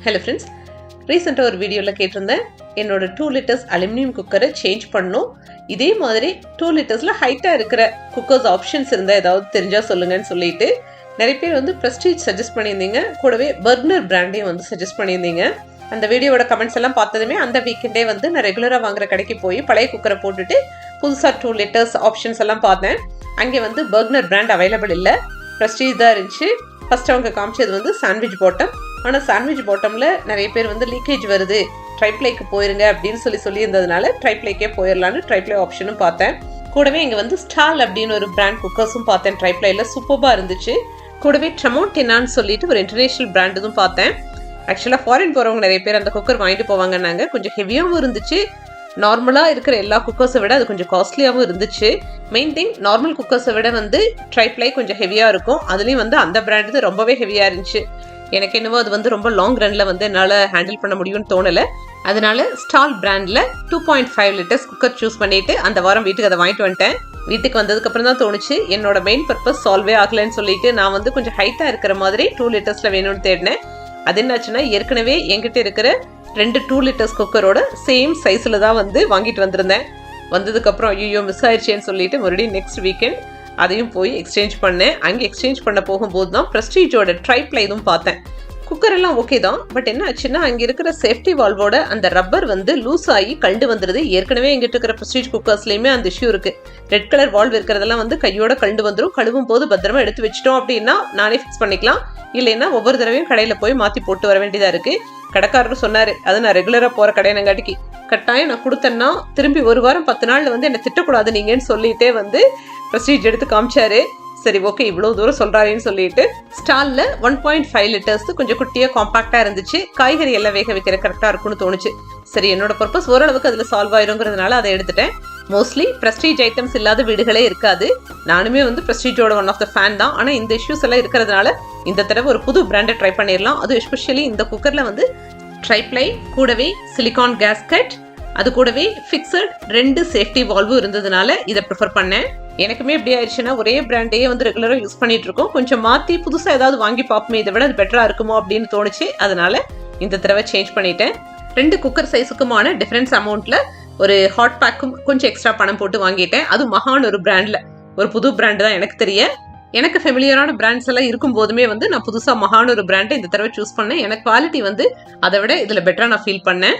Hello friends, ரீசெண்டாக ஒரு வீடியோவில் கேட்டிருந்தேன் என்னோட 2 லிட்டர்ஸ் அலுமினியம் குக்கரை சேஞ்ச் பண்ணணும். இதே மாதிரி 2 லிட்டர்ஸில் ஹைட்டாக இருக்கிற குக்கர்ஸ் ஆப்ஷன்ஸ் இருந்தால் ஏதாவது தெரிஞ்சால் சொல்லுங்கன்னு சொல்லிட்டு நிறைய பேர் வந்து ப்ரெஸ்டீஜ் சஜஸ்ட் பண்ணியிருந்தீங்க. கூடவே பர்னர் பிராண்டையும் வந்து சஜஸ்ட் பண்ணியிருந்தீங்க. அந்த வீடியோட கமெண்ட்ஸ் எல்லாம் பார்த்ததுமே அந்த வீக்கெண்டே வந்து நான் ரெகுலராக வாங்குற கடைக்கு போய் பழைய குக்கரை போட்டுட்டு புதுசாக 2 லிட்டர்ஸ் ஆப்ஷன்ஸ் எல்லாம் பார்த்தேன். அங்கே வந்து பர்னர் பிராண்ட் அவைலபிள் இல்லை, ப்ரெஸ்டீஜ் தான் இருந்துச்சு. ஃபர்ஸ்ட் அவங்க காமிச்சது வந்து சாண்ட்விச் பாட்டம். ஆனால் சாண்ட்விச் பாட்டமில் நிறைய பேர் வந்து லீக்கேஜ் வருது, ட்ரைப்ளைக்கு போயிருங்க அப்படின்னு சொல்லியிருந்ததுனால ட்ரைப்ளைக்கே போயிடலான்னு ட்ரைப்ளை ஆப்ஷனும் பார்த்தேன். கூடவே இங்கே வந்து ஸ்டால் அப்படின்னு ஒரு பிராண்ட் குக்கர்ஸும் பார்த்தேன். ட்ரைப்ளையில் சூப்பராக இருந்துச்சு. கூடவே ட்ரமோண்டெனான்னு சொல்லிட்டு ஒரு இன்டர்நேஷனல் பிராண்ட் இதுவும் பார்த்தேன். ஆக்சுவலாக ஃபாரின் போகிறவங்க நிறைய பேர் அந்த குக்கர் வாங்கிட்டு போவாங்கன்னாங்க. கொஞ்சம் ஹெவியாகவும் இருந்துச்சு. நார்மலாக இருக்கிற எல்லா குக்கர்ஸை விட அது கொஞ்சம் காஸ்ட்லியாகவும் இருந்துச்சு. மெயின் திங், நார்மல் குக்கர்ஸை விட வந்து ட்ரைப்ளை கொஞ்சம் ஹெவியாக இருக்கும். அதுலேயும் வந்து அந்த பிராண்டு ரொம்பவே ஹெவியாக இருந்துச்சு. எனக்கு என்னவோ அது வந்து ரொம்ப லாங் ரனில் வந்து என்னால் ஹேண்டில் பண்ண முடியும்னு தோணலை. அதனால ஸ்டால் பிராண்டில் 2.5 லிட்டர்ஸ் குக்கர் சூஸ் பண்ணிவிட்டு அந்த வாரம் வீட்டுக்கு அதை வாங்கிட்டு வந்துட்டேன். வீட்டுக்கு வந்ததுக்கப்புறம் தான் தோணுச்சு என்னோட மெயின் பர்பஸ் சால்வே ஆகலைன்னு சொல்லிட்டு நான் வந்து கொஞ்சம் ஹைட்டாக இருக்கிற மாதிரி 2 லிட்டர்ஸில் வேணும்னு தேடினேன். அது என்னாச்சுன்னா, ஏற்கனவே என்கிட்ட இருக்கிற 2 2 லிட்டர்ஸ் குக்கரோட சேம் சைஸில் தான் வந்து வாங்கிட்டு வந்திருந்தேன். வந்ததுக்கப்புறம் ஐயோ மிஸ் ஆயிடுச்சேன்னு சொல்லிட்டு மறுபடியும் நெக்ஸ்ட் வீக்கெண்ட் அதையும் போய் எக்ஸ்சேஞ்ச் பண்ணேன். அங்கே எக்ஸ்சேஞ்ச் பண்ண போகும்போது தான் ப்ரெஸ்டீஜோட ட்ரைப்ளை இதுவும் பார்த்தேன். குக்கர் எல்லாம் ஓகே தான், பட் என்ன ஆச்சுன்னா அங்கே இருக்கிற சேஃப்டி வால்வோட அந்த ரப்பர் வந்து லூஸ் ஆகி கழண்டு வந்துடுது. ஏற்கனவே எங்கிட்ட இருக்கிற ப்ரெஸ்டீஜ் குக்கர்ஸ்லையுமே அந்த இஷ்யூ இருக்குது. ரெட் கலர் வால்வ் இருக்கிறதெல்லாம் வந்து கையோட கழண்டு வந்துடும். கழுவும் போது பத்திரமா எடுத்து வச்சிட்டோம் அப்படின்னா நானே ஃபிக்ஸ் பண்ணிக்கலாம். இல்லைன்னா ஒவ்வொரு தடவையும் கடையில் போய் மாற்றி போட்டு வர வேண்டியதாக இருக்குது. கடைக்காரரும் சொன்னார், அது நான் ரெகுலராக போகிற கடையினங்காட்டிக்கு கட்டாயம் நான் கொடுத்தேன்னா திரும்பி ஒரு வாரம் 10 நாளில் வந்து என்னை திட்டக்கூடாது நீங்கன்னு சொல்லிட்டே வந்து ப்ரெஸ்டீஜ் எடுத்து காமிச்சாரு. சரி ஓகே, இவ்வளோ தூரம் சொல்கிறாருன்னு சொல்லிட்டு ஸ்டாலில் 1.5 லிட்டர்ஸ் கொஞ்சம் குட்டியாக காம்பாக்டாக இருந்துச்சு. காய்கறி எல்லாம் வேக வைக்கிற கரெக்டாக இருக்கும்னு தோணுச்சு. சரி, என்னோட பர்பஸ் ஓரளவுக்கு அதில் சால்வ் ஆயிருங்கிறதுனால அதை எடுத்துட்டேன். மோஸ்ட்லி ப்ரெஸ்டீஜ் ஐட்டம்ஸ் இல்லாத வீடுகளே இருக்காது. நானுமே வந்து ப்ரெஸ்டீஜோட ஒன் ஆஃப் த ஃபேன் தான். ஆனால் இந்த இஷ்யூஸ் எல்லாம் இருக்கிறதுனால இந்த தடவை ஒரு புது பிராண்டை ட்ரை பண்ணிடலாம். அது எஸ்பெஷலி இந்த குக்கரில் வந்து ட்ரைப்ளை கூடவே சிலிகான் கேஸ்கட், அது கூடவே ஃபிக்ஸட் 2 சேஃப்டி வால்வும் இருந்ததுனால இதை ப்ரிஃபர் பண்ணேன். எனக்குமே எப்படி ஆயிடுச்சுன்னா, ஒரே பிராண்டையே வந்து ரெகுலராக யூஸ் பண்ணிட்டு இருக்கோம். கொஞ்சம் மாற்றி புதுசாக ஏதாவது வாங்கி பார்ப்போமே, இதை விட அது பெட்டராக இருக்குமோ அப்படின்னு தோணுச்சு. அதனால இந்த தடவை சேஞ்ச் பண்ணிட்டேன். 2 குக்கர் சைஸுக்குமான டிஃபரன்ஸ் அமௌண்ட்டில் ஒரு ஹாட் பேக்கும் கொஞ்சம் எக்ஸ்ட்ரா பணம் போட்டு வாங்கிட்டேன். அது மகான் ஒரு பிராண்டில், ஒரு புது பிராண்டு தான் எனக்கு தெரிய. எனக்கு ஃபெமிலியரான பிராண்ட்ஸ் எல்லாம் இருக்கும் போதுமே வந்து நான் புதுசாக மகான் ஒரு பிராண்டை இந்த தடவை சூஸ் பண்ணேன். எனக்கு குவாலிட்டி வந்து அதை விட இதில் பெட்டராக நான் ஃபீல் பண்ணேன்.